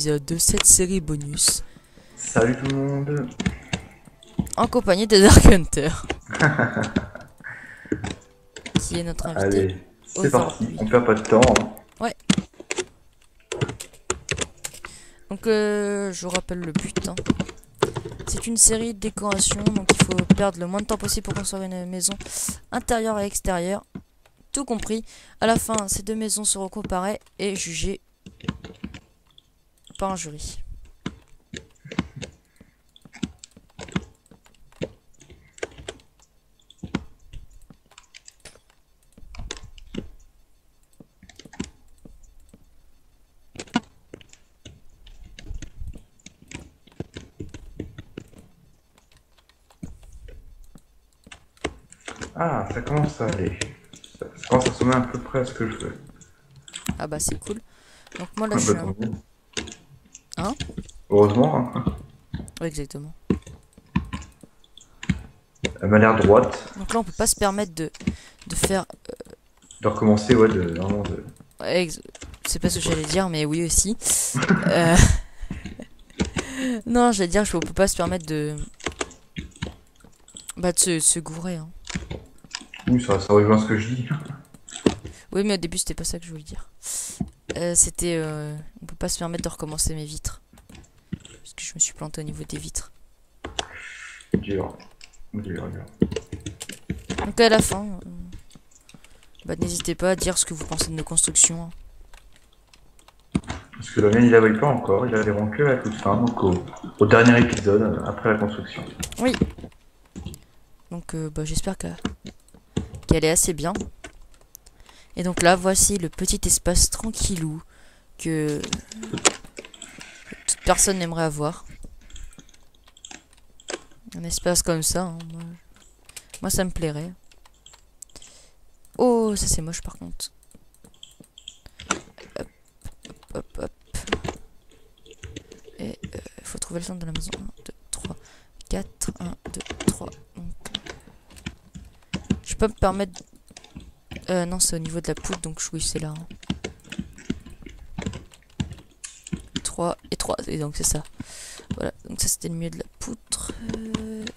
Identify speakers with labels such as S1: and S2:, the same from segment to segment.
S1: épisode de cette série bonus.
S2: Salut tout le monde.
S1: En compagnie de Dark Hunter. Qui est notre invité.
S2: Allez, c'est parti,
S1: aujourd'hui.
S2: on perd pas de temps.
S1: Ouais. Donc je vous rappelle le but. C'est une série de décoration, donc il faut perdre le moins de temps possible pour construire une maison intérieure et extérieure. Tout compris. À la fin, ces deux maisons seront comparées et jugées par un jury.
S2: Ah, ça commence à aller. Ça commence à ressembler à peu près à ce que je veux.
S1: Ah bah c'est cool. Donc moi là
S2: Ah,
S1: je suis
S2: bah,
S1: un...
S2: tant mieux.
S1: Hein?
S2: Heureusement, hein.
S1: Ouais, exactement.
S2: Elle m'a l'air droite.
S1: Donc là on peut pas se permettre de faire...
S2: De recommencer, ouais, vraiment de...
S1: Ouais, c'est pas ce que j'allais dire, mais oui aussi. Euh, Non, j'allais dire, on peut pas se permettre de... Bah, de se gourer. Hein.
S2: Oui, ça rejoint ce que je dis.
S1: Oui, mais au début, c'était pas ça que je voulais dire. C'était... On peut pas se permettre de recommencer mes vitres. Parce que je me suis planté au niveau des vitres.
S2: Dur. Dur.
S1: Donc à la fin... Bah, n'hésitez pas à dire ce que vous pensez de nos constructions. Hein.
S2: Parce que le mien, il la voit pas encore. Il a les que à la toute fin, donc au dernier épisode, après la construction.
S1: Oui. Donc, bah, j'espère qu'elle est assez bien. Et donc là, voici le petit espace tranquillou que toute personne n'aimerait avoir. Un espace comme ça, hein, moi ça me plairait. Oh, ça c'est moche par contre. Hop, hop, hop. Et il faut trouver le centre de la maison. 1, 2, 3, 4, 1, 2, 3. Donc... Je peux me permettre... non, c'est au niveau de la poutre, donc oui, c'est là. Hein. 3 et 3, et donc c'est ça. Voilà, donc ça c'était le milieu de la poutre.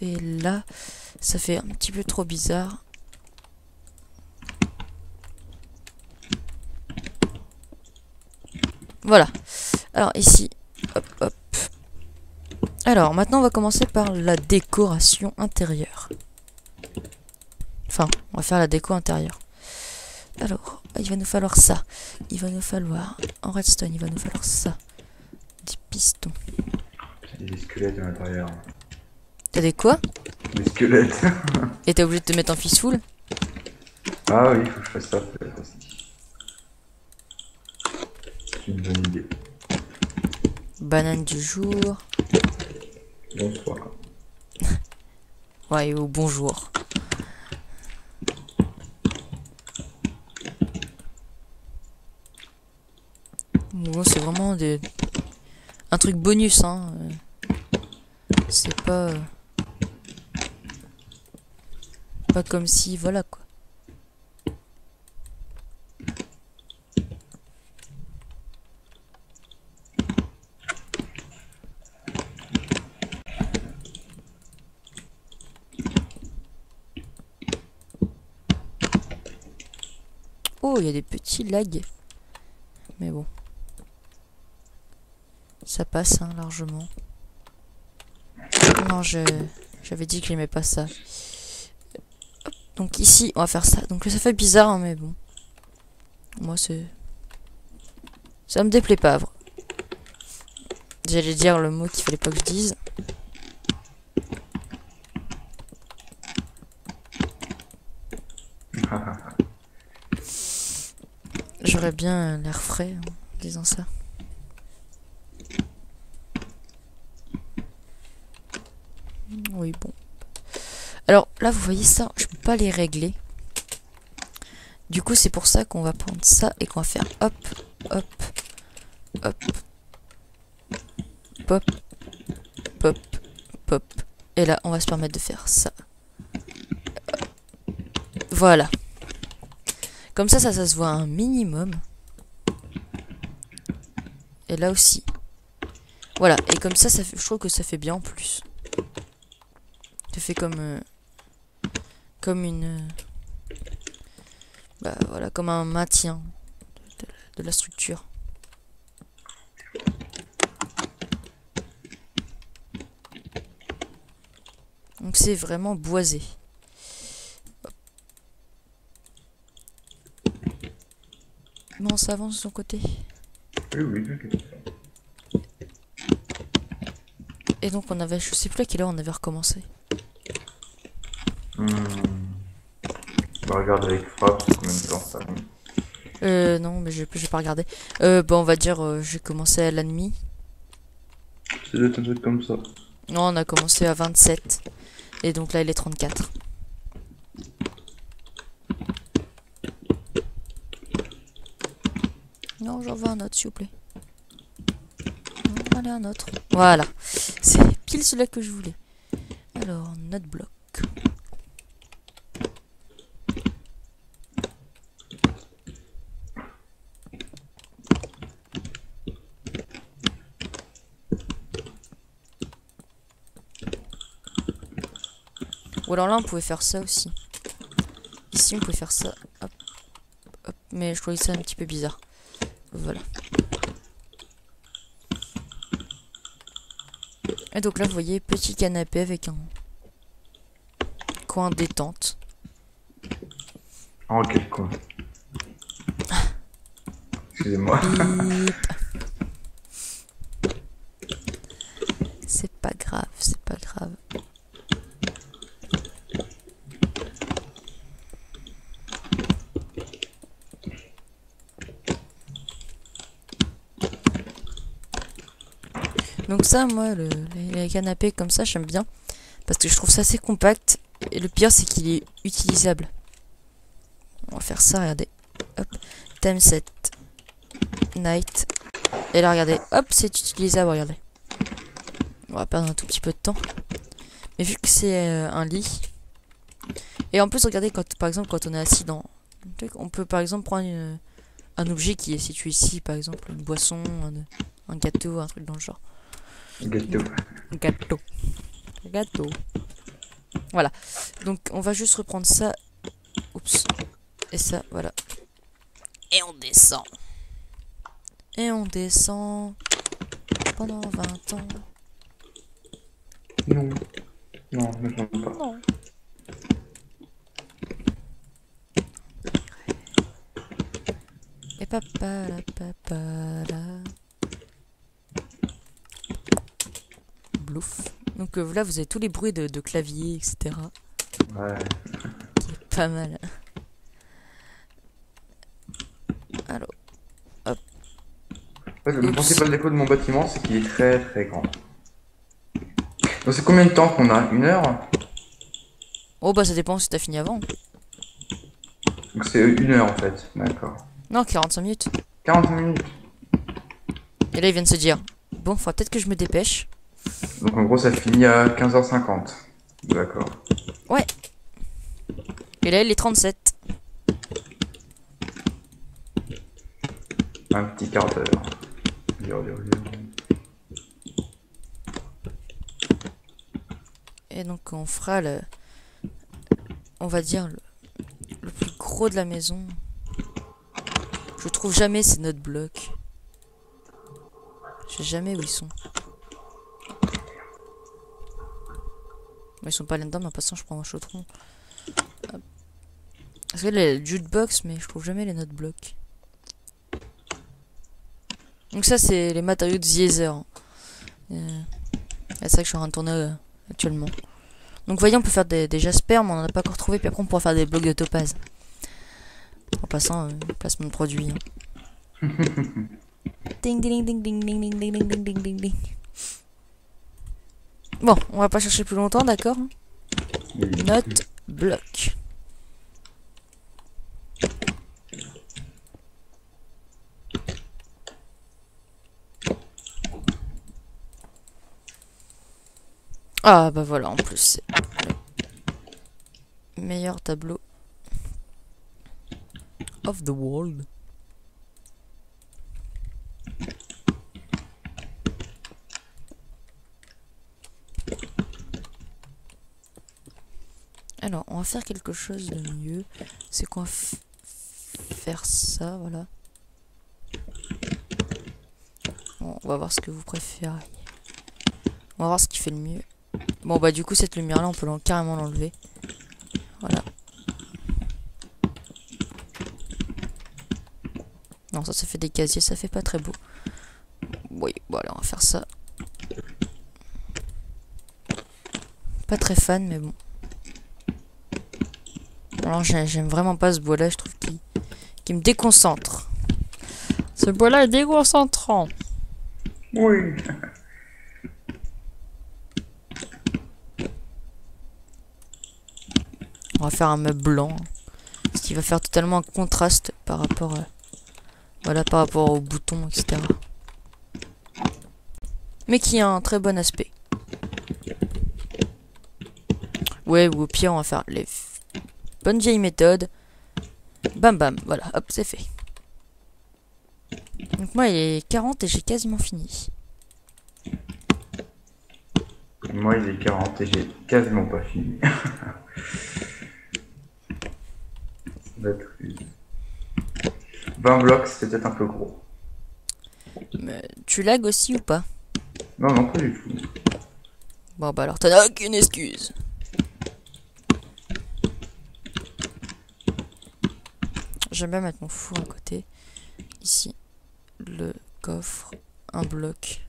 S1: Et là, ça fait un petit peu trop bizarre. Voilà. Alors ici, hop, hop. Alors maintenant on va commencer par la décoration intérieure. Enfin, on va faire la déco intérieure. Alors, il va nous falloir ça. Il va nous falloir, en redstone, il va nous falloir ça. Des pistons.
S2: Il y a des squelettes à l'intérieur.
S1: T'as des quoi?
S2: Des squelettes.
S1: Et t'es obligé de te mettre en peaceful?
S2: Ah oui, il faut que je fasse ça peut-être aussi. C'est une bonne idée.
S1: Banane du jour.
S2: Bonsoir.
S1: Ouais, ou bonjour. Bon, c'est vraiment un truc bonus, hein. C'est pas... Pas comme si... Voilà, quoi. Oh, il y a des petits lags. Mais bon. Ça passe, hein, largement. Non, j'avais dit que j'aimais pas ça. Hop, donc ici, on va faire ça. Donc ça fait bizarre, hein, mais bon. Moi, c'est... Ça me déplaît pas. J'allais dire le mot qu'il fallait pas que je dise. J'aurais bien l'air frais en disant ça. Oui, bon. Alors là, vous voyez ça, je peux pas les régler. Du coup, c'est pour ça qu'on va prendre ça et qu'on va faire hop, hop, hop, pop, pop, pop. Et là, on va se permettre de faire ça. Voilà. Comme ça se voit un minimum. Et là aussi. Voilà, et comme ça fait, je trouve que ça fait bien en plus. Ça fait comme une... bah voilà, comme un maintien de la structure. Donc c'est vraiment boisé. Bon, ça avance de son côté.
S2: Oui, oui, oui.
S1: Et donc on avait, je sais plus à quelle heure on avait recommencé.
S2: Hmm. On va regarder avec frappe, c'est combien de temps ça
S1: Non, mais j'ai pas regardé. Bon, on va dire, j'ai commencé à la nuit.
S2: C'est un truc comme ça.
S1: Non, on a commencé à 27. Et donc là, il est 34. Non, j'en veux un autre, s'il vous plaît. Non, allez, un autre. Voilà. C'est pile celui-là que je voulais. Alors, notre bloc. Ou alors là, on pouvait faire ça aussi. Ici, on pouvait faire ça. Hop, hop. Mais je trouvais ça un petit peu bizarre. Voilà. Et donc là, vous voyez, petit canapé avec un coin détente.
S2: Oh, quel con. Excusez-moi.
S1: Bip. C'est pas grave, c'est pas grave. Donc ça, moi, les canapés comme ça, j'aime bien. Parce que je trouve ça assez compact. Et le pire, c'est qu'il est utilisable. On va faire ça, regardez. Hop. Time set. Night. Et là, regardez. Hop, c'est utilisable, regardez. On va perdre un tout petit peu de temps. Mais vu que c'est un lit. Et en plus, regardez, par exemple, quand on est assis dans... On peut, par exemple, prendre un objet qui est situé ici. Par exemple, une boisson, un gâteau, un truc dans le genre.
S2: Gâteau.
S1: Gâteau. Gâteau. Voilà. Donc on va juste reprendre ça. Oups. Et ça, voilà. Et on descend. Et on descend. Pendant 20 ans.
S2: Non. Non, ne chante pas.
S1: Non. Et papa la papa la. Blouf. Donc là vous avez tous les bruits de clavier, etc.
S2: Ouais.
S1: Qui est pas mal. Alors. Hop.
S2: En fait, le principal défaut de mon bâtiment, c'est qu'il est très très grand. Donc c'est combien de temps qu'on a? 1 heure?
S1: Oh bah ça dépend si t'as fini avant.
S2: Donc c'est 1 heure en fait, d'accord.
S1: Non, 45 minutes.
S2: 45 minutes.
S1: Et là ils viennent se dire. Bon, faudra peut-être que je me dépêche.
S2: Donc en gros ça finit à 15h50. D'accord.
S1: Ouais. Et là il est 37.
S2: Un petit quart d'heure.
S1: Et donc on fera on va dire le plus gros de la maison. Je trouve jamais ces notes blocs. Je sais jamais où ils sont. Ils sont pas là-dedans, mais en passant je prends un chaudron. Hop. Parce que là il y a le jukebox, mais je trouve jamais les notes blocs. Donc ça c'est les matériaux de Ziezer. C'est ça que je suis en train de tourner actuellement. Donc vous voyez, on peut faire des jasper, mais on n'en a pas encore trouvé. Puis après on pourra faire des blocs de topaz. En passant, placement de produit. Hein. Ding ding ding ding ding ding ding ding ding ding ding. Bon, on va pas chercher plus longtemps, d'accord? Note bloc. Ah bah voilà, en plus c'est le meilleur tableau of the world. Alors, on va faire quelque chose de mieux. C'est qu'on va faire ça, voilà. Bon, on va voir ce que vous préférez. On va voir ce qui fait le mieux. Bon, bah du coup, cette lumière-là, on peut carrément l'enlever. Voilà. Non, ça fait des casiers, ça fait pas très beau. Oui, bon, allez, on va faire ça. Pas très fan, mais bon. Alors, j'aime vraiment pas ce bois-là, je trouve qu'il me déconcentre. Ce bois-là est déconcentrant.
S2: Oui.
S1: On va faire un meuble blanc. Ce qui va faire totalement un contraste par rapport à... Voilà, par rapport aux boutons, etc. Mais qui a un très bon aspect. Ouais, ou au pire, on va faire les bonnes vieilles méthodes. Bam bam, voilà, hop, c'est fait. Donc moi, il est 40 et j'ai quasiment fini.
S2: Moi, il est 40 et j'ai quasiment pas fini. Ça va être 20 blocs, c'était peut-être un peu gros.
S1: Mais tu lags aussi ou pas?
S2: Non, non, pas du tout.
S1: Bon bah alors t'en as aucune excuse. J'aime bien mettre mon four à côté. Ici, le coffre, un bloc.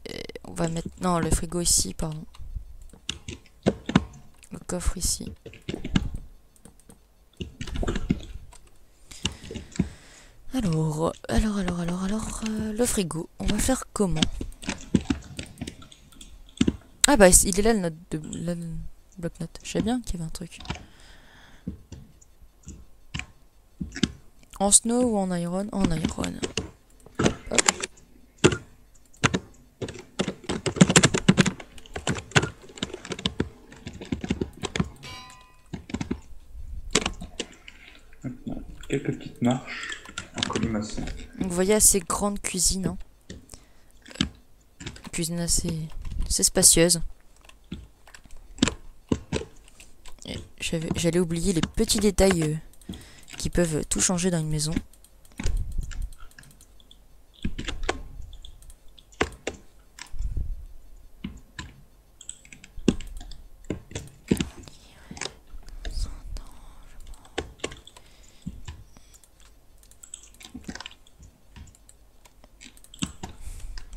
S1: Et on va mettre... Non, le frigo ici, pardon. Le coffre ici. Alors, le frigo, on va faire comment? Ah bah il est là le note de... le bloc-notes. Je sais bien qu'il y avait un truc. En snow ou en iron? En iron. Hop.
S2: Maintenant, quelques petites marches en colimaçon.
S1: Donc vous voyez assez grande cuisine. Hein. Cuisine assez spacieuse. J'allais oublier les petits détails qui peuvent tout changer dans une maison.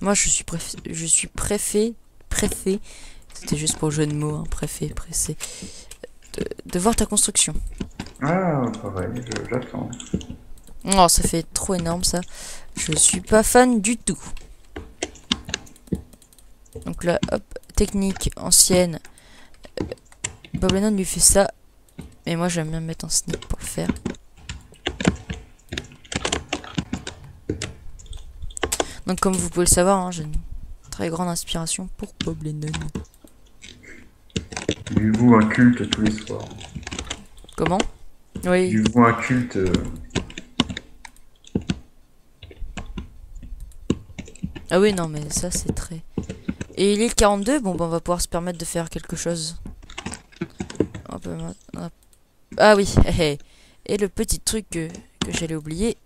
S1: Moi je suis préfet, c'était juste pour le jeu de mots, hein, préfet, pressé, de voir ta construction.
S2: Ah, pareil, j'attends.
S1: Oh, ça fait trop énorme ça. Je suis pas fan du tout. Donc là, hop, technique ancienne. Bob Lennon lui fait ça. Mais moi j'aime bien me mettre en sneak pour le faire. Donc comme vous pouvez le savoir, hein, j'ai une très grande inspiration pour Bob Lennon.
S2: Du vous un culte tous les soirs.
S1: Comment? Oui.
S2: Du vous un culte.
S1: Ah oui, non, mais ça c'est très... Et l'île 42, bon, bah, on va pouvoir se permettre de faire quelque chose. On peut... Ah oui, et le petit truc que j'allais oublier.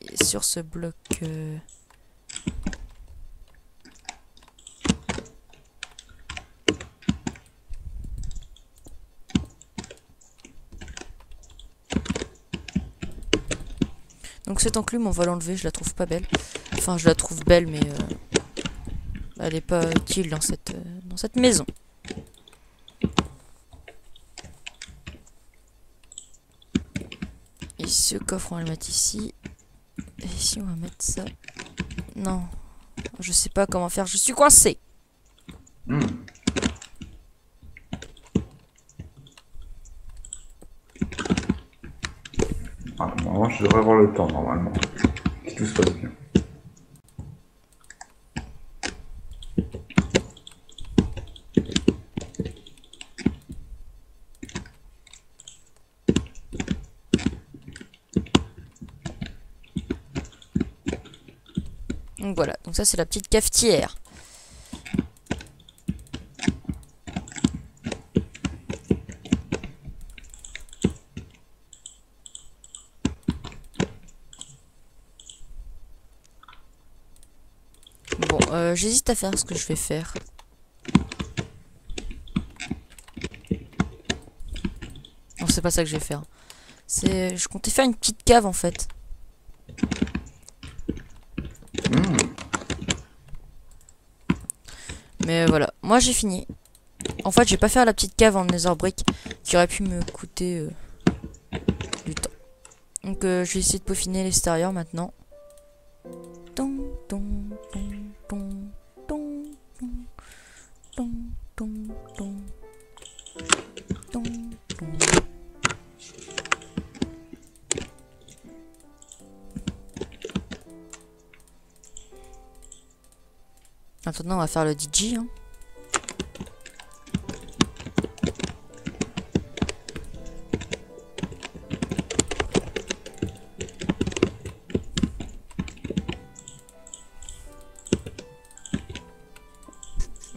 S1: Et sur ce bloc... Donc cette enclume, on va l'enlever, je la trouve pas belle. Enfin, je la trouve belle, mais elle est pas utile dans cette maison. Et ce coffre, on va le mettre ici. Et ici, on va mettre ça. Non, je sais pas comment faire, je suis coincé.
S2: Ah, normalement, je devrais avoir le temps, normalement. Si tout se passe bien.
S1: Donc voilà, donc ça c'est la petite cafetière. Bon, j'hésite à faire ce que je vais faire. Non, c'est pas ça que je vais faire. Je comptais faire une petite cave en fait.
S2: Mmh.
S1: Mais voilà, moi j'ai fini. En fait, je vais pas faire la petite cave en nether brick qui aurait pu me coûter du temps. Donc je vais essayer de peaufiner l'extérieur maintenant. Ton, ton, ton, ton, ton, ton, ton, ton, ton, ton. Maintenant, on va faire le DJ. Hein.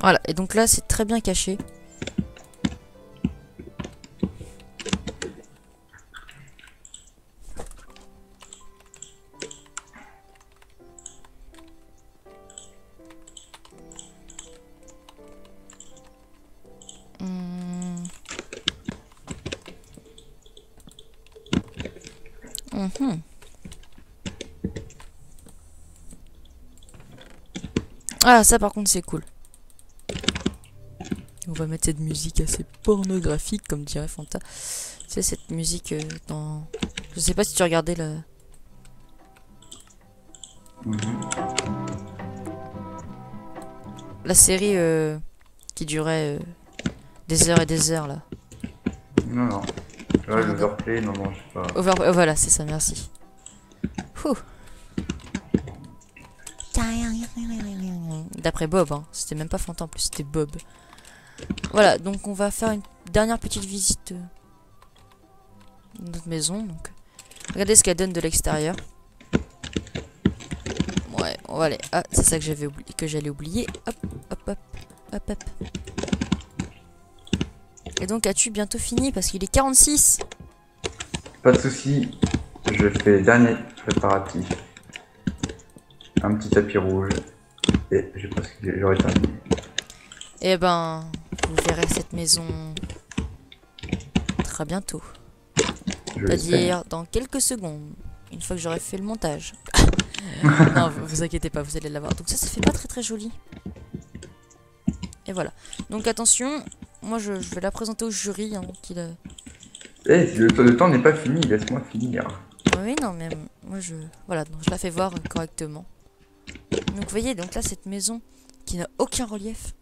S1: Voilà, et donc là, c'est très bien caché. Ah, ça par contre, c'est cool. On va mettre cette musique assez pornographique, comme dirait Fanta. Tu sais, cette musique dans... Je sais pas si tu regardais la... La série qui durait des heures et des heures, là.
S2: Non, non. Ouais, l'overplay, non, non, je sais pas.
S1: Voilà, c'est ça, merci. Ouh. D'après Bob, hein. C'était même pas Fanta en plus, c'était Bob. Voilà, donc on va faire une dernière petite visite de notre maison. Donc, regardez ce qu'elle donne de l'extérieur. Ouais, on va aller. Ah, c'est ça que j'avais oublié, que j'allais oublier. Hop, hop, hop, hop, hop. Et donc, as-tu bientôt fini parce qu'il est 46.
S2: Pas de soucis, je fais les derniers préparatifs. Un petit tapis rouge. Et je pense que j'aurai terminé.
S1: Eh ben, vous verrez cette maison très bientôt. C'est-à-dire dans quelques secondes, une fois que j'aurai fait le montage. Non, vous inquiétez pas, vous allez l'avoir. Donc ça fait pas très très joli. Et voilà. Donc attention, moi je vais la présenter au jury. Hein,
S2: le temps n'est pas fini, laisse-moi finir.
S1: Oui, non, mais moi voilà, donc je la fais voir correctement. Donc vous voyez, donc là cette maison qui n'a aucun relief.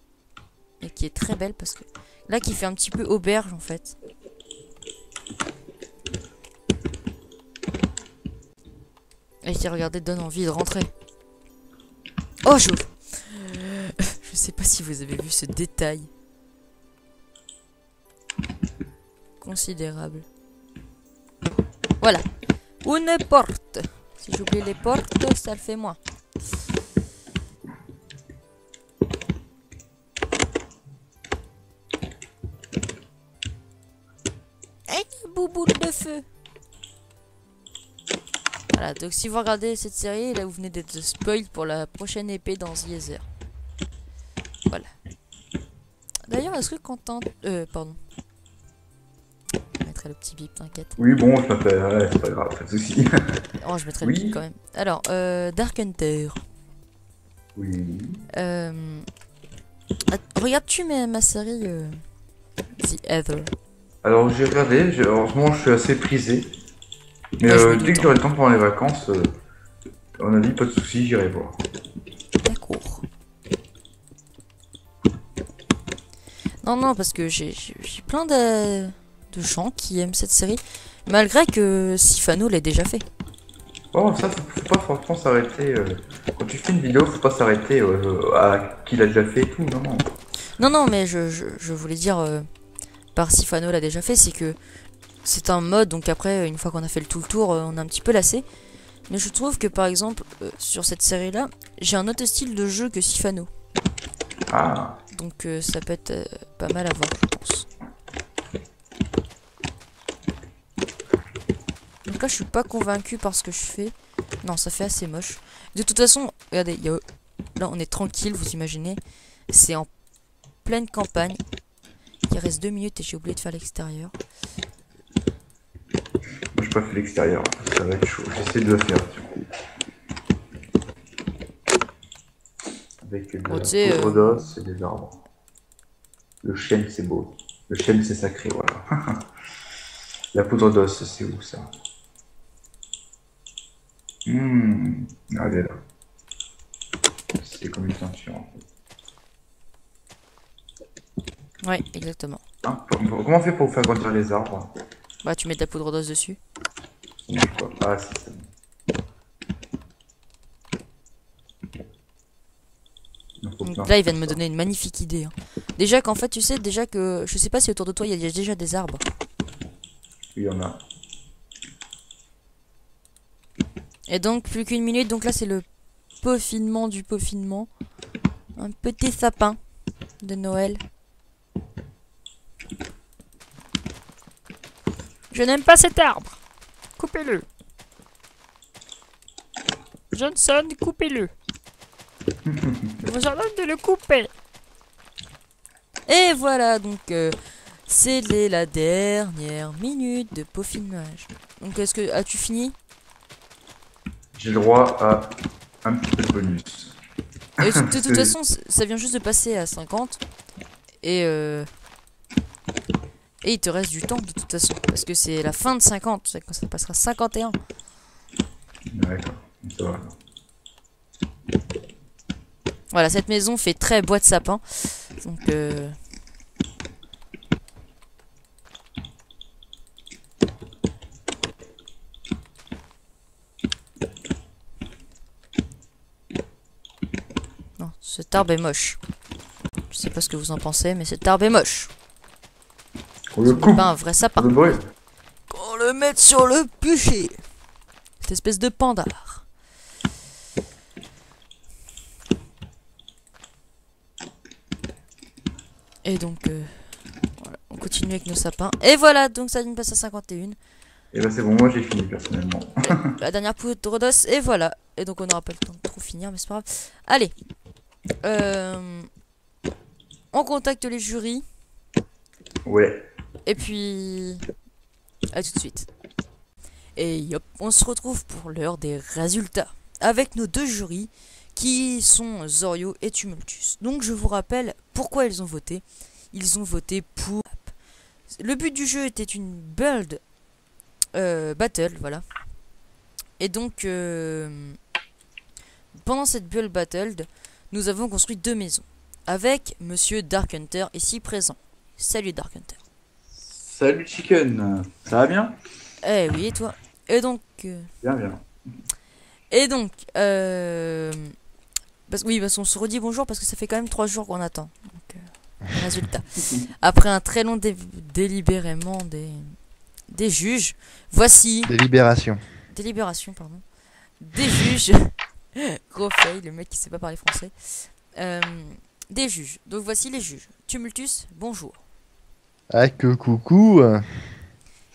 S1: Et qui est très belle parce que là qui fait un petit peu auberge en fait. Et qui, regardez, donne envie de rentrer. Oh, j'ouvre. Je sais pas si vous avez vu ce détail considérable. Voilà. Une porte. Si j'oublie les portes, ça le fait moins. Boule de feu. Voilà, donc si vous regardez cette série, là vous venez d'être spoil pour la prochaine épée dans The Nether. Voilà. D'ailleurs, est-ce que Quentin... pardon. Je mettrai le petit bip, t'inquiète.
S2: Oui, bon, je m'appelle, c'est pas grave, pas de soucis.
S1: Oh, je mettrai le bip quand même. Alors, Dark Hunter.
S2: Oui.
S1: Regardes-tu ma série The Nether?
S2: Alors j'ai regardé, en ce moment je suis assez prisé. Mais dès que j'aurai le temps pendant les vacances, à mon avis, pas de soucis, j'irai voir.
S1: D'accord. Non, parce que j'ai plein de gens qui aiment cette série, malgré que Sifano l'ait déjà fait.
S2: Oh, ça, faut pas franchement s'arrêter. Quand tu fais une vidéo, faut pas s'arrêter à qui l'a déjà fait et tout, non, non.
S1: Non, mais je voulais dire... par Sifano l'a déjà fait, c'est que c'est un mode, donc après, une fois qu'on a fait tout le tour, on a un petit peu lassé. Mais je trouve que par exemple, sur cette série-là, j'ai un autre style de jeu que Sifano.
S2: Ah.
S1: Donc ça peut être pas mal à voir, je pense. Donc là, je suis pas convaincu par ce que je fais. Non, ça fait assez moche. De toute façon, regardez, il y a là on est tranquille, vous imaginez. C'est en pleine campagne. Il reste 2 minutes et j'ai oublié de faire l'extérieur.
S2: Moi, je pas fait l'extérieur. Ça va être chaud. J'essaie de le faire. Avec de
S1: Bon,
S2: la
S1: tu sais,
S2: poudre d'os et des arbres. Le chêne, c'est beau. Le chêne, c'est sacré, voilà. La poudre d'os, c'est où ça? Regardez là. C'est comme une teinture en fait.
S1: Ouais, exactement.
S2: Hein, comment on fait pour faire grandir les arbres?
S1: Bah, tu mets de la poudre d'os dessus.
S2: Quoi. Ah, c'est bon.
S1: Donc là, il vient de me donner une magnifique idée. Hein. Déjà qu'en fait, tu sais, déjà que... Je sais pas si autour de toi, il y a déjà des arbres.
S2: Il y en a.
S1: Et donc, plus qu'une minute. Donc là, c'est le peaufinement du peaufinement. Un petit sapin de Noël. Je n'aime pas cet arbre. Coupez-le. Johnson, coupez-le. Je vous ordonne de le couper. Et voilà, donc c'est la dernière minute de peaufinage. Donc est-ce que as-tu fini?
S2: J'ai le droit à un petit peu de bonus.
S1: Et de toute façon, ça vient juste de passer à 50. Et il te reste du temps de toute façon. Parce que c'est la fin de 50. C'est quand ça passera 51.
S2: D'accord, ça va.
S1: Voilà, cette maison fait très bois de sapin. Donc non, cet arbre est moche. Je sais pas ce que vous en pensez, mais cet arbre est moche.
S2: On le
S1: C'est
S2: coupe,
S1: pas un vrai sapin.
S2: on le brûle.
S1: Qu'on le mette sur le bûcher. Cette espèce de pandard. Et donc, voilà, on continue avec nos sapins. Et voilà, donc ça vient de passer à 51.
S2: Et bah c'est bon, moi j'ai fini personnellement.
S1: La dernière poudre d'os, et voilà. Et donc on n'aura pas le temps de trop finir, mais c'est pas grave. Allez. On contacte les jurys.
S2: Ouais.
S1: Et puis... à tout de suite. Et hop, on se retrouve pour l'heure des résultats. Avec nos deux jurys, qui sont Zorio et Tumultus. Donc je vous rappelle pourquoi ils ont voté. Ils ont voté pour... Le but du jeu était une build battle, voilà. Et donc, pendant cette build battle, nous avons construit 2 maisons. Avec Monsieur Dark Hunter ici présent. Salut Dark Hunter.
S2: Salut Chicken, ça va bien?
S1: Eh oui, et toi? Et donc...
S2: Bien, bien.
S1: Et donc, parce qu'on se redit bonjour parce que ça fait quand même 3 jours qu'on attend. Donc, résultat. Après un très long délibérément des juges, voici... Délibération, pardon. Des juges... Gros fail, le mec qui sait pas parler français. Des juges. Donc voici les juges. Tumultus, bonjour.
S3: Ah que coucou.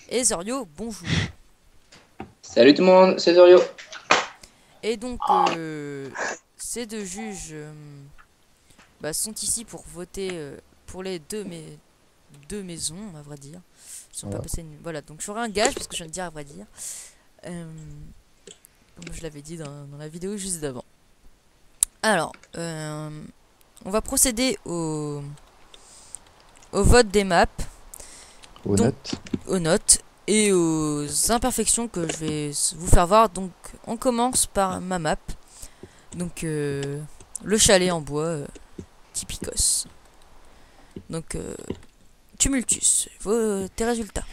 S1: Et Zorio, bonjour.
S4: Salut tout le monde, c'est Zorio.
S1: Et donc, ces deux juges sont ici pour voter pour les deux maisons, à vrai dire. Ils sont pas passés voilà, donc j'aurai un gage, parce que je viens de dire à vrai dire. Comme je l'avais dit dans la vidéo juste d'avant. Alors, on va procéder au vote des maps.
S3: Aux
S1: notes et aux imperfections que je vais vous faire voir. Donc on commence par ma map. Donc le chalet en bois typicos. Donc Tumultus, tes résultats.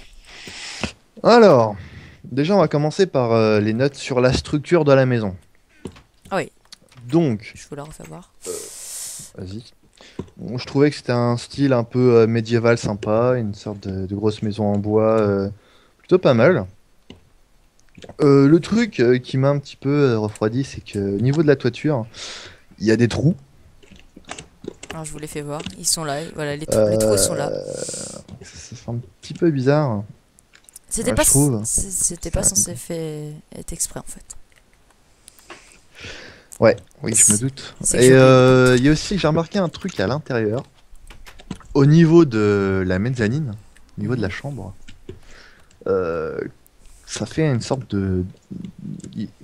S3: Alors, déjà on va commencer par les notes sur la structure de la maison.
S1: Ah oui.
S3: Donc,
S1: je vous la refais voir.
S3: Vas-y. Bon, je trouvais que c'était un style un peu médiéval sympa, une sorte de grosse maison en bois plutôt pas mal. Le truc qui m'a un petit peu refroidi, c'est que au niveau de la toiture, il y a des trous.
S1: Alors je vous les fais voir, ils sont là, voilà, les trous sont là.
S3: Ça fait un petit peu bizarre.
S1: C'était pas censé être exprès en fait.
S3: Ouais, oui, je me doute.
S1: C'est que
S3: Et
S1: j'ai
S3: il y a aussi, j'ai remarqué un truc à l'intérieur, au niveau de la mezzanine, au niveau de la chambre. euh, Ça fait une sorte de...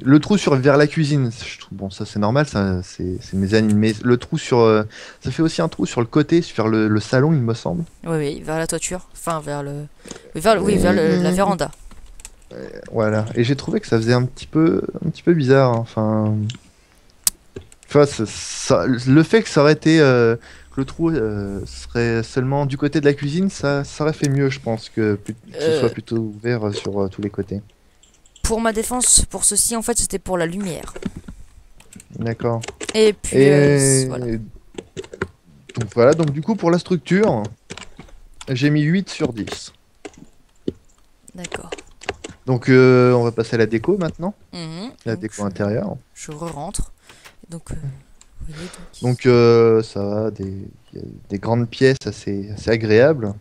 S3: Le trou sur vers la cuisine, je trouve, bon, ça c'est normal, ça c'est une mezzanine, mais le trou sur... ça fait aussi un trou sur le côté, sur le salon, il me semble.
S1: Oui, oui, vers la toiture. Enfin, vers le. Oui, vers la véranda.
S3: Voilà, et j'ai trouvé que ça faisait un petit peu bizarre, hein. Enfin, le fait que ça aurait été... que le trou serait seulement du côté de la cuisine, ça aurait fait mieux, je pense, que ce soit
S1: Euh,
S3: plutôt ouvert sur tous les côtés.
S1: pour ma défense, pour ceci, en fait, c'était pour la lumière.
S3: D'accord.
S1: Et puis,
S3: Et
S1: voilà.
S3: donc voilà, donc du coup pour la structure, j'ai mis 8 sur 10.
S1: D'accord.
S3: Donc on va passer à la déco maintenant, la
S1: Donc,
S3: déco intérieure.
S1: je re-rentre. Donc, vous voyez,
S3: Donc ça va, il y a des grandes pièces assez agréables.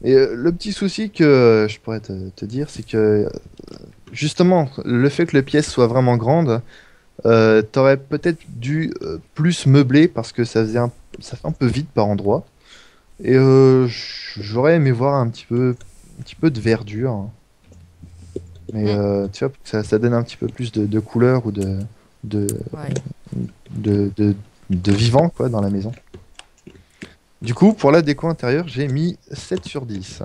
S3: Et le petit souci que je pourrais te dire, c'est que justement, le fait que les pièces soient vraiment grandes, t'aurais peut-être dû plus meubler parce que ça fait un peu vide par endroit. Et j'aurais aimé voir un petit peu de verdure, hein. Mais tu vois, ça donne un petit peu plus de couleur ou de,
S1: ouais.
S3: de vivant quoi, dans la maison. Du coup, pour la déco intérieure, j'ai mis 7 sur 10.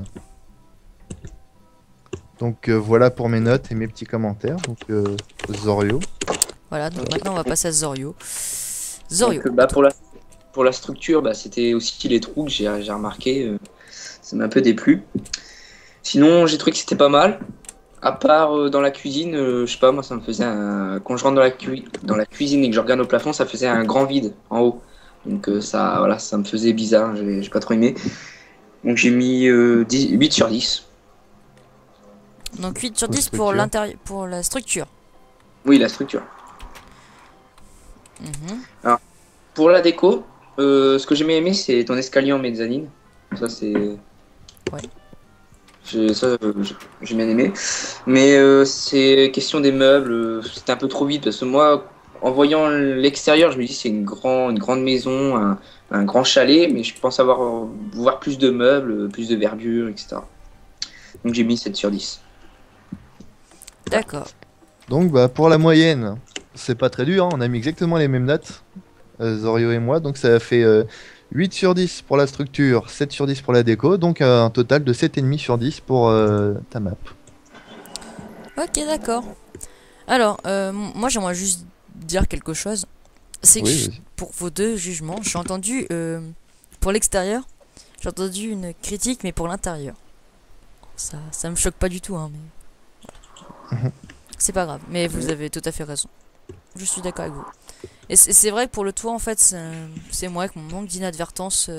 S3: Donc voilà pour mes notes et mes petits commentaires. Donc Zorio.
S1: Voilà, donc maintenant on va passer à Zorio. Zorio.
S4: Donc, pour la structure, bah, c'était aussi les trous que j'ai remarqué. Ça m'a un peu déplu. Sinon, j'ai trouvé que c'était pas mal. À part dans la cuisine, je sais pas, moi ça me faisait un. Quand je rentre dans la cuisine et que je regarde au plafond, ça faisait un grand vide en haut. Donc ça, voilà, ça me faisait bizarre, j'ai pas trop aimé. Donc j'ai mis 8 sur 10.
S1: Donc 8 sur
S3: Pour
S1: 10 pour
S3: structure.
S1: l'intérieur, pour la structure.
S4: Oui, la structure.
S1: Mhm.
S4: Pour la déco, ce que j'ai aimé, c'est ton escalier en mezzanine. Ça, c'est.
S1: Ouais.
S4: J'ai bien aimé. Mais c'est question des meubles, c'était un peu trop vite parce que moi, en voyant l'extérieur, je me dis c'est une grande maison, un grand chalet, mais je pense voir plus de meubles, plus de verdure, etc. Donc j'ai mis 7 sur 10.
S1: D'accord.
S3: Donc bah, pour la moyenne, c'est pas très dur, hein. On a mis exactement les mêmes notes, Zorio et moi. Donc ça fait 8 sur 10 pour la structure, 7 sur 10 pour la déco. Donc un total de 7,5 sur 10 pour ta map.
S1: Ok, d'accord. Alors, moi j'aimerais juste dire quelque chose. C'est que
S3: Oui, vas-y.
S1: pour vos deux jugements, j'ai entendu pour l'extérieur, j'ai entendu une critique, mais pour l'intérieur. Ça me choque pas du tout, hein, mais c'est pas grave. Mais vous avez tout à fait raison. Je suis d'accord avec vous. Et c'est vrai que pour le toit, en fait, c'est moi avec mon manque d'inadvertance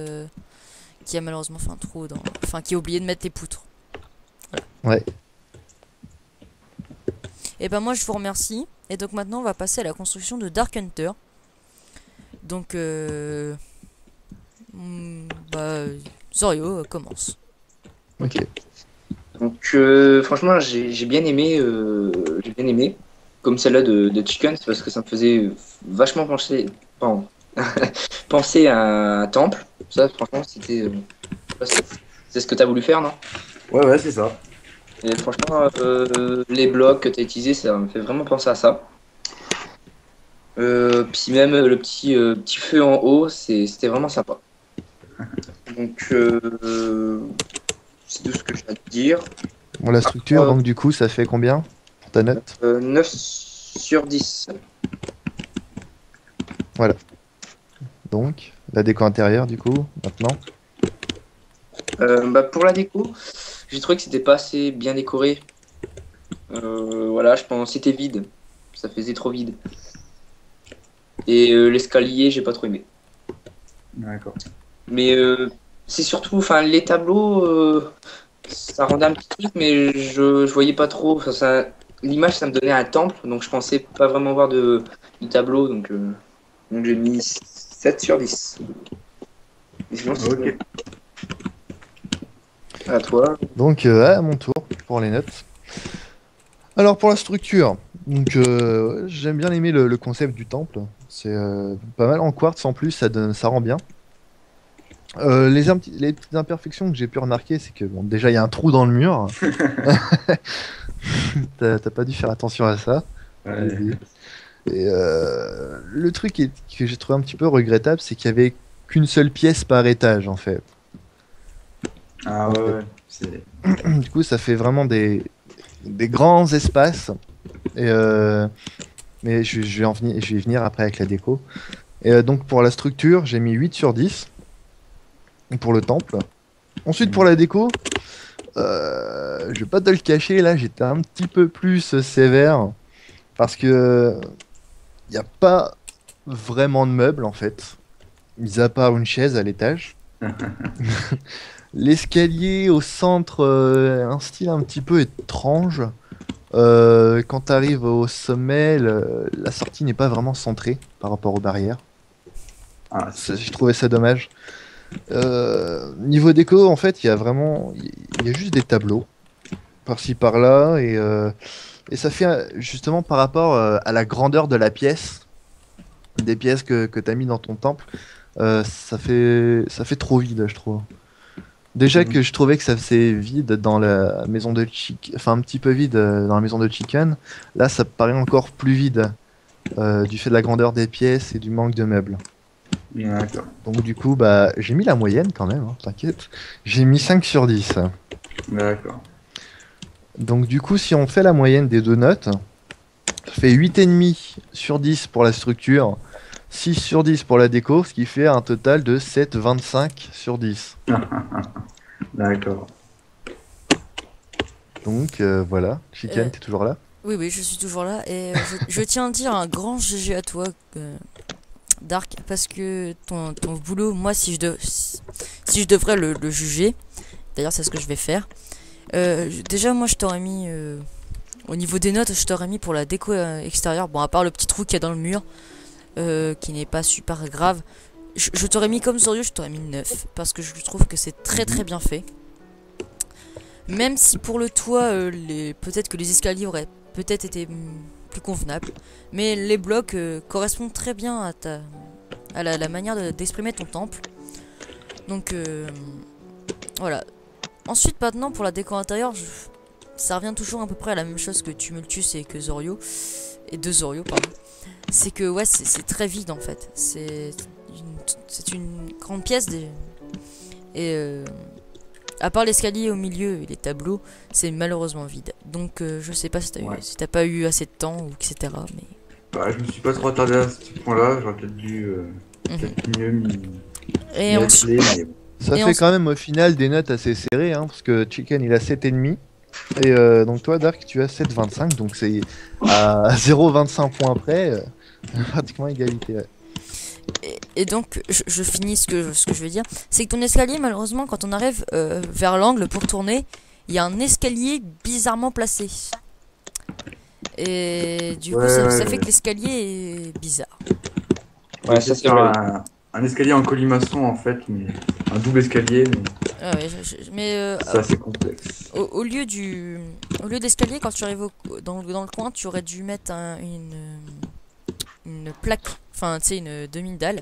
S1: qui a malheureusement fait un trou dans. Enfin, qui a oublié de mettre les poutres.
S3: Ouais.
S1: Et ben moi je vous remercie. Et donc maintenant on va passer à la construction de Dark Hunter. Donc Zorio commence.
S3: Ok.
S4: Donc franchement, j'ai bien aimé, comme celle-là de Chicken, c'est parce que ça me faisait vachement penser, pardon, penser à un temple. Ça, franchement, c'est ce que tu as voulu faire, non?
S2: Ouais, c'est ça.
S4: Et franchement, les blocs que tu as utilisés, ça me fait vraiment penser à ça. Puis même le petit feu en haut, c'était vraiment sympa. Donc, c'est tout ce que j'ai à te dire.
S3: Bon, la structure,
S4: Euh,
S3: donc du coup, ça fait combien pour ta note?
S4: 9 sur 10.
S3: Donc, la déco intérieure, du coup, maintenant.
S4: Pour la déco, j'ai trouvé que c'était pas assez bien décoré. Voilà, je pense que c'était vide. Ça faisait trop vide. Et l'escalier, j'ai pas trop aimé.
S2: D'accord.
S4: Mais c'est surtout, enfin, les tableaux, ça rendait un petit truc, mais je voyais pas trop. Enfin, l'image, ça me donnait un temple, donc je pensais pas vraiment voir du tableau, donc j'ai mis 7 sur 10. Et sinon, c'est
S2: Ok.
S4: à toi.
S3: Donc, à mon tour pour les notes. Alors, pour la structure, Donc j'aime bien aimer le concept du temple. C'est pas mal en quartz en plus, ça rend bien. Les petites imperfections que j'ai pu remarquer, c'est que bon, déjà il y a un trou dans le mur. T'as pas dû faire attention à ça.
S2: Ouais.
S3: Et le truc que j'ai trouvé un petit peu regrettable, c'est qu'il y avait qu'une seule pièce par étage en fait.
S2: Ah ouais. C'est...
S3: Du coup, ça fait vraiment des grands espaces. Et, mais je vais y venir après avec la déco. Et donc pour la structure, j'ai mis 8 sur 10 pour le temple. Ensuite pour la déco, je vais pas te le cacher, là j'étais un petit peu plus sévère parce que il n'y a pas vraiment de meubles en fait, mis à part une chaise à l'étage. L'escalier au centre, un style un petit peu étrange. Quand tu arrives au sommet, la sortie n'est pas vraiment centrée par rapport aux barrières.
S2: Ah,
S3: Je trouvais ça dommage. Niveau déco, en fait, il y a juste des tableaux par-ci par-là et ça fait justement par rapport à la grandeur de la pièce, des pièces que tu as mis dans ton temple, ça fait trop vide, je trouve. Déjà que je trouvais que ça faisait vide dans la maison de Chicken, enfin un petit peu vide dans la maison de Chicken, là ça paraît encore plus vide du fait de la grandeur des pièces et du manque de meubles.
S2: d'accord.
S3: Donc du coup, bah, j'ai mis la moyenne quand même, hein, t'inquiète. J'ai mis 5 sur 10.
S2: D'accord.
S3: Donc du coup, si on fait la moyenne des deux notes, ça fait 8,5 sur 10 pour la structure, 6 sur 10 pour la déco, ce qui fait un total de 7,25 sur 10.
S2: D'accord.
S3: Donc voilà, Chicken, t'es toujours là?
S1: Oui, oui, je suis toujours là. Et je tiens à dire un grand GG à toi, Dark, parce que ton boulot, moi, si je devrais le juger, d'ailleurs, c'est ce que je vais faire. Déjà, moi, je t'aurais mis, au niveau des notes, je t'aurais mis pour la déco extérieure, bon, à part le petit trou qu'il y a dans le mur, qui n'est pas super grave. Je t'aurais mis comme Zorio, je t'aurais mis 9, parce que je trouve que c'est très très bien fait. Même si pour le toit, peut-être que les escaliers auraient peut-être été plus convenables. Mais les blocs correspondent très bien à la manière d'exprimer ton temple. Donc voilà. Ensuite maintenant pour la déco intérieure, ça revient toujours à peu près à la même chose que Tumultus et que Zorio. Et de Zorio, pardon. C'est que ouais, c'est très vide en fait. C'est une grande pièce et à part l'escalier au milieu et les tableaux, c'est malheureusement vide. Donc je sais pas si t'as pas eu assez de temps ou etc. Mais...
S2: Bah, je me suis pas trop attardé à ce point-là, j'aurais peut-être dû peut-être mieux
S1: Et
S2: m'y mais bon.
S3: Ça
S1: Et
S3: fait quand même au final des notes assez serrées, hein, parce que Chicken il a 7,5. Et donc toi Dark tu as 7,25, donc c'est à 0,25 points près, pratiquement égalité. Ouais.
S1: Et donc, je finis ce que je veux dire. C'est que ton escalier, malheureusement, quand on arrive vers l'angle pour tourner, il y a un escalier bizarrement placé. Et du coup, ça fait que l'escalier est bizarre.
S4: Ouais, ça c'est vrai.
S2: Un escalier en colimaçon en fait, mais un double escalier, mais
S1: Ah ouais, mais
S2: c'est assez complexe.
S1: au lieu d'escalier, quand tu arrives dans le coin, tu aurais dû mettre une plaque, enfin tu sais, une demi-dalle.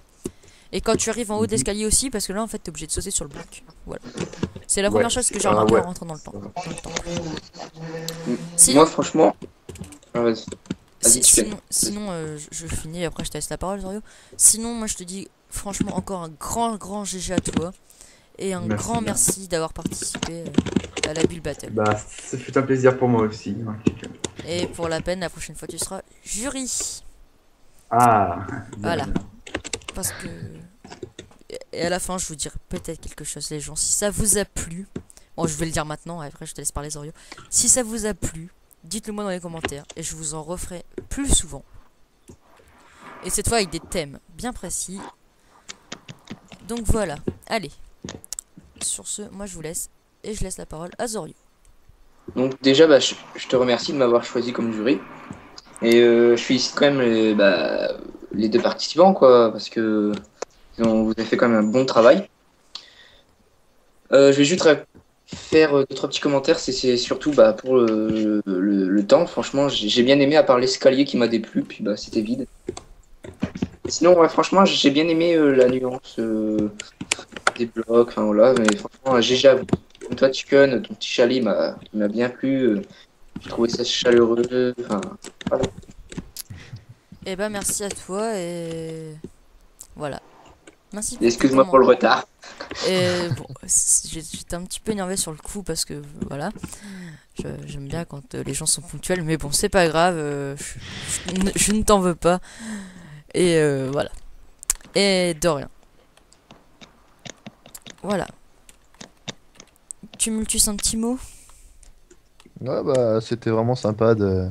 S1: Et quand tu arrives en haut d'escalier aussi, parce que là en fait t'es obligé de sauter sur le bloc. Voilà. C'est la première chose que j'ai remarqué en rentrant dans le temps.
S4: Moi franchement. Ah, vas-y.
S1: Sinon je finis, après je te laisse la parole, Zorio. Sinon, moi je te dis franchement encore un grand GG à toi. Et un grand merci d'avoir participé à la Build Battle.
S2: Bah, ça fait un plaisir pour moi aussi.
S1: Et pour la peine, la prochaine fois tu seras jury.
S2: Ah,
S1: voilà. Parce que... Et à la fin, je vous dirai peut-être quelque chose, les gens. Si ça vous a plu... Bon, je vais le dire maintenant, après je te laisse parler, Zorio. Si ça vous a plu, dites-le moi dans les commentaires. Et je vous en referai plus souvent. Et cette fois avec des thèmes bien précis. Donc voilà. Allez. Sur ce, moi je vous laisse. Et je laisse la parole à Zorio.
S4: Donc déjà, bah, je te remercie de m'avoir choisi comme jury. Et je félicite quand même les deux participants, quoi, parce que vous avez fait quand même un bon travail. Je vais juste faire deux, trois petits commentaires. C'est surtout bah, pour le temps. Franchement, j'ai bien aimé, à part l'escalier qui m'a déplu, puis bah, c'était vide. Et sinon, ouais, franchement, j'ai bien aimé la nuance des blocs. Enfin voilà, mais franchement, GG à vous. Comme toi, Chicken, ton petit chalet il m'a bien plu. J'ai trouvé ça chaleureux. Enfin, voilà.
S1: Et bah merci à toi et voilà. Merci pour tes
S4: Excuse-moi pour le
S1: commentaires.
S4: retard.
S1: Et bon, j'étais un petit peu énervé sur le coup parce que voilà, j'aime bien quand les gens sont ponctuels, mais bon, c'est pas grave, je ne t'en veux pas. Et voilà. Et de rien. Voilà. Tumultus, un petit mot?
S3: Ouais, bah, c'était vraiment sympa de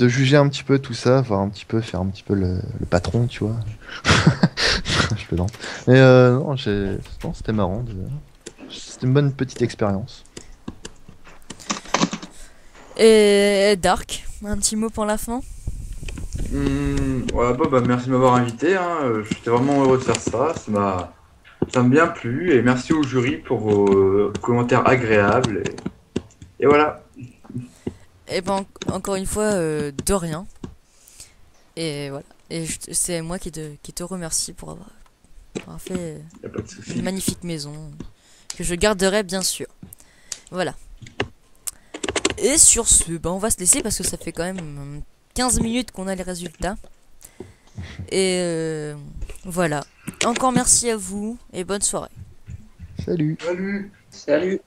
S3: juger un petit peu tout ça, voir un petit peu, faire un petit peu le patron, tu vois. Je plaisante. Mais non, non, c'était marrant. C'était une bonne petite expérience.
S1: Et Dark, un petit mot pour la fin?
S2: Voilà, bah, merci de m'avoir invité, hein. J'étais vraiment heureux de faire ça. Ça m'a bien plu. Et merci au jury pour vos commentaires agréables. Et voilà.
S1: Et ben encore une fois, de rien. Et voilà. Et c'est moi qui te remercie pour avoir fait
S2: Y a pas de souci.
S1: une magnifique maison que je garderai bien sûr. Voilà. Et sur ce, ben on va se laisser parce que ça fait quand même 15 minutes qu'on a les résultats. Et voilà. Encore merci à vous et bonne soirée.
S3: Salut!
S2: Salut.
S4: Salut.